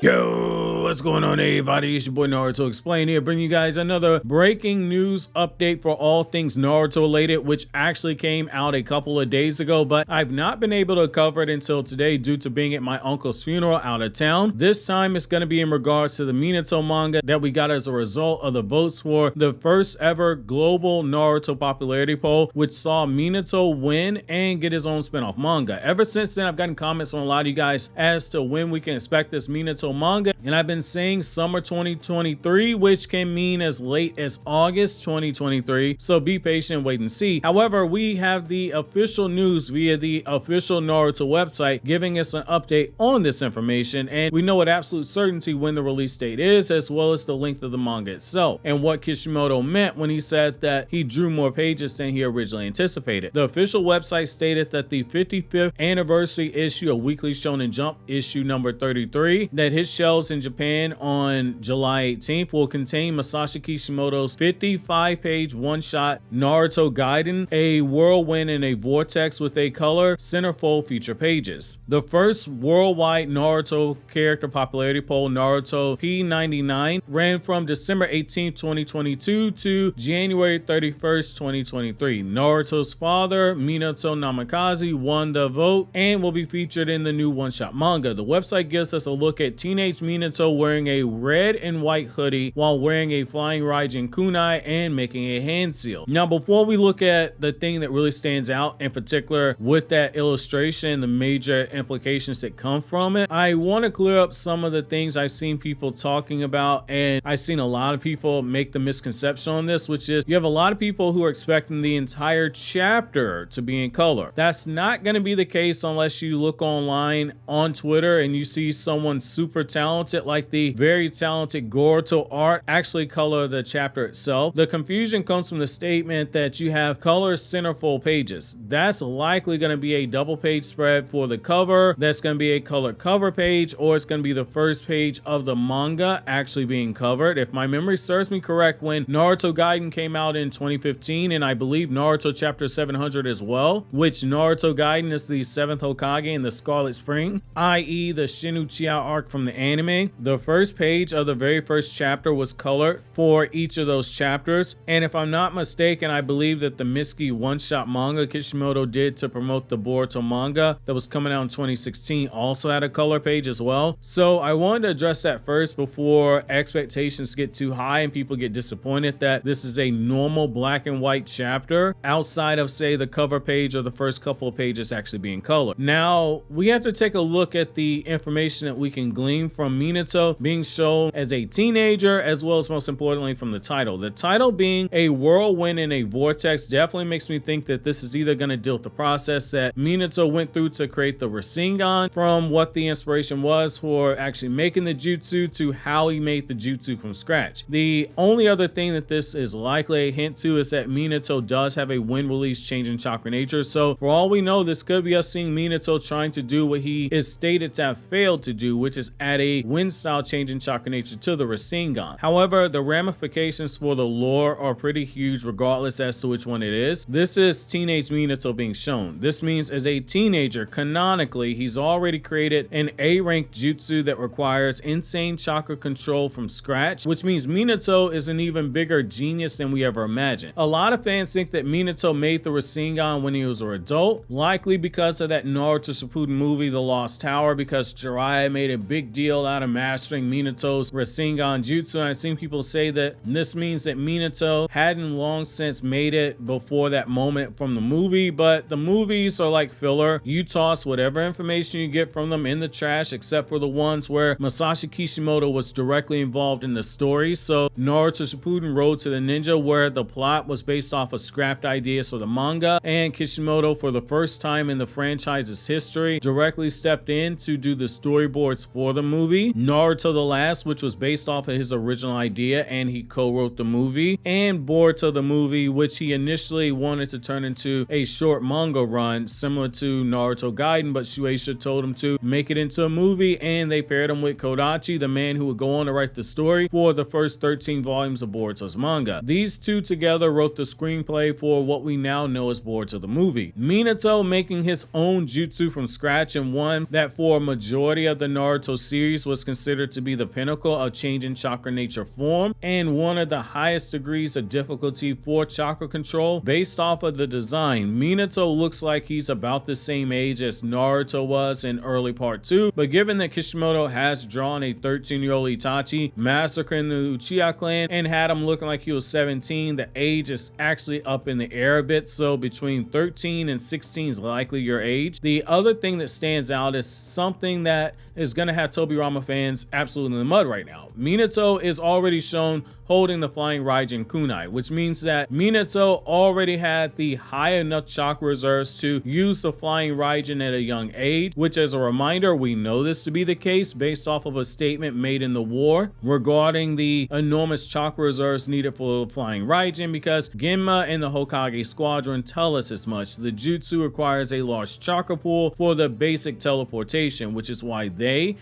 Yo, what's going on, everybody? It's your boy Naruto Explain here, bringing you guys another breaking news update for all things Naruto related, which actually came out a couple of days ago, but I've not been able to cover it until today due to being at my uncle's funeral out of town. This time it's going to be in regards to the Minato manga that we got as a result of the votes for the first ever global Naruto popularity poll, which saw Minato win and get his own spin-off manga. Ever since then, I've gotten comments on a lot of you guys as to when we can expect this Minato manga, and I've been saying summer 2023, which can mean as late as August 2023, so be patient, wait and see. However, we have the official news via the official Naruto website giving us an update on this information, and we know with absolute certainty when the release date is, as well as the length of the manga itself, and what Kishimoto meant when he said that he drew more pages than he originally anticipated. The official website stated that the 55th anniversary issue of Weekly Shonen Jump, issue number 33, that hit shelves in Japan on July 18th will contain Masashi Kishimoto's 55-page one-shot Naruto Gaiden, a whirlwind and a vortex with a color centerfold feature pages. The first worldwide Naruto character popularity poll, Naruto P99, ran from December 18th, 2022 to January 31st, 2023. Naruto's father, Minato Namikaze, won the vote and will be featured in the new one-shot manga. The website gives us a look at Teenage Minato wearing a red and white hoodie while wearing a flying raijin kunai and making a hand seal. Now, before we look at the thing that really stands out in particular with that illustration and the major implications that come from it, I want to clear up some of the things I've seen people talking about, and I've seen a lot of people make the misconception on this, which is you have a lot of people who are expecting the entire chapter to be in color. That's not going to be the case unless you look online on Twitter and you see someone super talented like the very talented Boruto art actually color the chapter itself. The confusion comes from the statement that you have color centerfold pages. That's likely going to be a double page spread for the cover. That's going to be a color cover page, or it's going to be the first page of the manga actually being covered. If my memory serves me correct, when Naruto Gaiden came out in 2015, and I believe Naruto chapter 700 as well, which Naruto Gaiden is the 7th Hokage in the Scarlet Spring, i.e. the Shinuchiya arc from the anime, the first page of the very first chapter was colored for each of those chapters. And if I'm not mistaken, I believe that the Mitsuki one-shot manga Kishimoto did to promote the Boruto manga that was coming out in 2016 also had a color page as well. So I wanted to address that first before expectations get too high and people get disappointed that this is a normal black and white chapter outside of, say, the cover page or the first couple of pages actually being colored. Now, we have to take a look at the information that we can glean from Minato being shown as a teenager, as well as most importantly from the title. The title being a whirlwind and a vortex definitely makes me think that this is either going to deal with the process that Minato went through to create the rasengan, from what the inspiration was for actually making the jutsu to how he made the jutsu from scratch. The only other thing that this is likely a hint to is that Minato does have a wind release change in chakra nature, so for all we know, this could be us seeing Minato trying to do what he is stated to have failed to do, which is add a wind style change in chakra nature to the rasengan. However, the ramifications for the lore are pretty huge regardless as to which one it is. This is Teenage Minato being shown. This means as a teenager, canonically, he's already created an A-rank jutsu that requires insane chakra control from scratch, which means Minato is an even bigger genius than we ever imagined. A lot of fans think that Minato made the rasengan when he was an adult, likely because of that Naruto Shippuden movie, The Lost Tower, because Jiraiya made a big deal out of mastering Minato's rasengan jutsu, and I've seen people say that this means that Minato hadn't long since made it before that moment from the movie, but the movies are like filler. You toss whatever information you get from them in the trash, except for the ones where Masashi Kishimoto was directly involved in the story. So Naruto Shippuden Road to the Ninja, where the plot was based off of scrapped ideas for the manga, and Kishimoto, for the first time in the franchise's history, directly stepped in to do the storyboards for the movie. Naruto the Last, which was based off of his original idea and he co-wrote the movie, and Boruto the movie, which he initially wanted to turn into a short manga run similar to Naruto Gaiden, but Shueisha told him to make it into a movie, and they paired him with Kodachi, the man who would go on to write the story for the first 13 volumes of Boruto's manga. These two together wrote the screenplay for what we now know as Boruto the movie. Minato making his own jutsu from scratch, and one that for a majority of the Naruto series was considered considered to be the pinnacle of changing chakra nature form and one of the highest degrees of difficulty for chakra control. Based off of the design, Minato looks like he's about the same age as Naruto was in early part 2, but given that Kishimoto has drawn a 13-year-old Itachi massacring the Uchiha clan and had him looking like he was 17, the age is actually up in the air a bit, so between 13 and 16 is likely your age. The other thing that stands out is something that is going to have Tobirama fans absolutely in the mud right now. Minato is already shown holding the flying raijin kunai, which means that Minato already had the high enough chakra reserves to use the flying raijin at a young age, which, as a reminder, we know this to be the case based off of a statement made in the war regarding the enormous chakra reserves needed for the flying raijin, because Genma and the Hokage squadron tell us as much. The jutsu requires a large chakra pool for the basic teleportation, which is why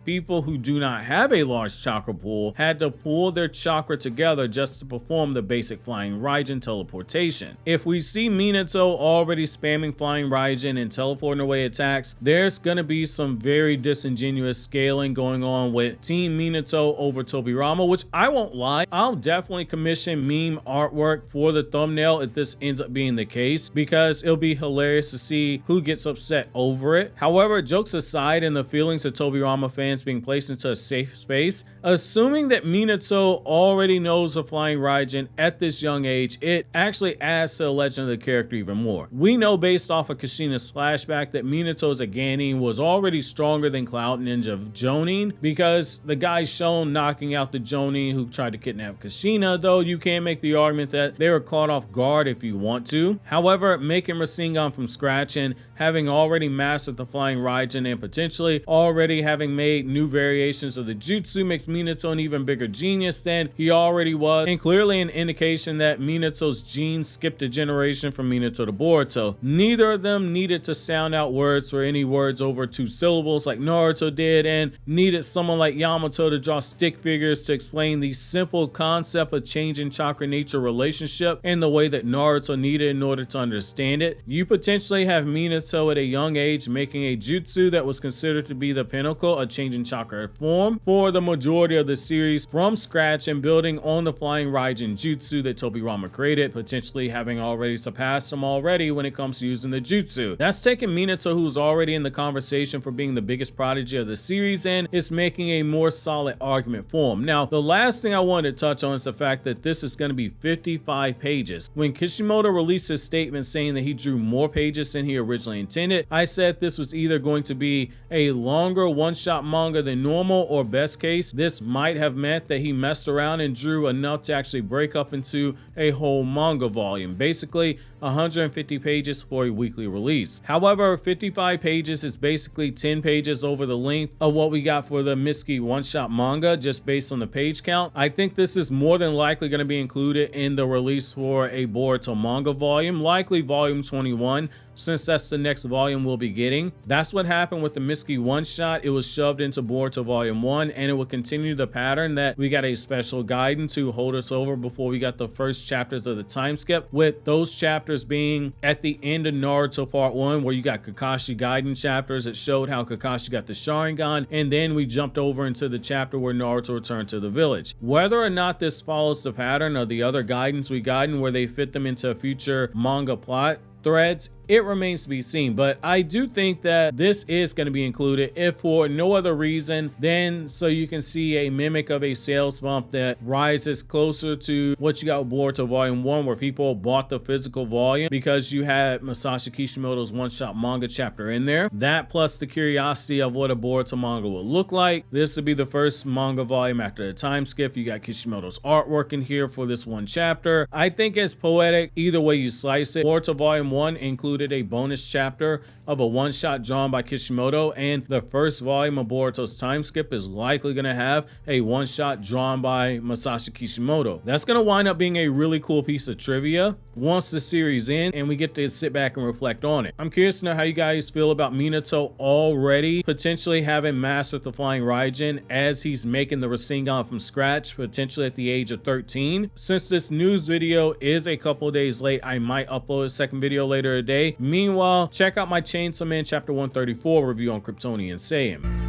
people who do not have a large chakra pool had to pull their chakra together just to perform the basic flying raijin teleportation. If we see Minato already spamming flying raijin and teleporting away attacks, there's gonna be some very disingenuous scaling going on with Team Minato over Tobirama, which I won't lie, I'll definitely commission meme artwork for the thumbnail if this ends up being the case, because it'll be hilarious to see who gets upset over it. However, jokes aside and the feelings of Tobirama fans being placed into a safe space, assuming that Minato already knows the flying raijin at this young age, it actually adds to the legend of the character even more. We know based off of Kushina's flashback that Minato's Aganin was already stronger than Cloud Ninja Jonin, because the guy shown knocking out the Jonin who tried to kidnap Kushina, though you can make the argument that they were caught off guard if you want to. However, making Rasengan from scratch and having already mastered the flying raijin and potentially already having made new variations of the jutsu makes Minato an even bigger genius than he already was, and clearly an indication that Minato's genes skipped a generation from Minato to Boruto. Neither of them needed to sound out words for any words over 2 syllables like Naruto did, and needed someone like Yamato to draw stick figures to explain the simple concept of changing chakra nature relationship in the way that Naruto needed in order to understand it. You potentially have Minato at a young age making a jutsu that was considered to be the pinnacle of changing chakra form for the majority of the series from scratch and building on the flying raijin jutsu that Tobirama created, potentially having already surpassed him already when it comes to using the jutsu. That's taking Minato, who's already in the conversation for being the biggest prodigy of the series, and it's making a more solid argument for him. Now, the last thing I wanted to touch on is the fact that this is going to be 55 pages. When Kishimoto released his statement saying that he drew more pages than he originally intended, I said this was either going to be a longer one-shot manga than normal, or best case, this might have meant that he messed around and drew enough to actually break up into a whole manga volume, basically 150 pages for a weekly release. However, 55 pages is basically 10 pages over the length of what we got for the Mitsuki one-shot manga, just based on the page count. I think this is more than likely going to be included in the release for a Boruto manga volume, likely volume 21, since that's the next volume we'll be getting. That's what happened with the Mitsuki one-shot. It was shoved into Boruto volume 1, and it will continue the pattern that we got a special guidance to hold us over before we got the first chapters of the time skip, with those chapters being at the end of Naruto part 1, where you got Kakashi Gaiden chapters that showed how Kakashi got the Sharingan, and then we jumped over into the chapter where Naruto returned to the village. Whether or not this follows the pattern of the other guidance we gotten where they fit them into future manga plot threads, it remains to be seen, but I do think that this is going to be included, if for no other reason than so you can see a mimic of a sales bump that rises closer to what you got with Boruto Volume 1, where people bought the physical volume because you had Masashi Kishimoto's one-shot manga chapter in there. That plus the curiosity of what a Boruto manga would look like. This would be the first manga volume after the time skip. You got Kishimoto's artwork in here for this one chapter. I think it's poetic either way you slice it. Boruto Volume 1 included a bonus chapter of a one-shot drawn by Kishimoto, and the first volume of Boruto's time skip is likely going to have a one-shot drawn by Masashi Kishimoto. That's going to wind up being a really cool piece of trivia once the series ends and we get to sit back and reflect on it. I'm curious to know how you guys feel about Minato already potentially having mastered the flying raijin as he's making the Rasengan from scratch, potentially at the age of 13. Since this news video is a couple days late, I might upload a second video later today. Meanwhile, check out my Chainsaw Man chapter 134 review on KRYPTONIAN SAIYAN.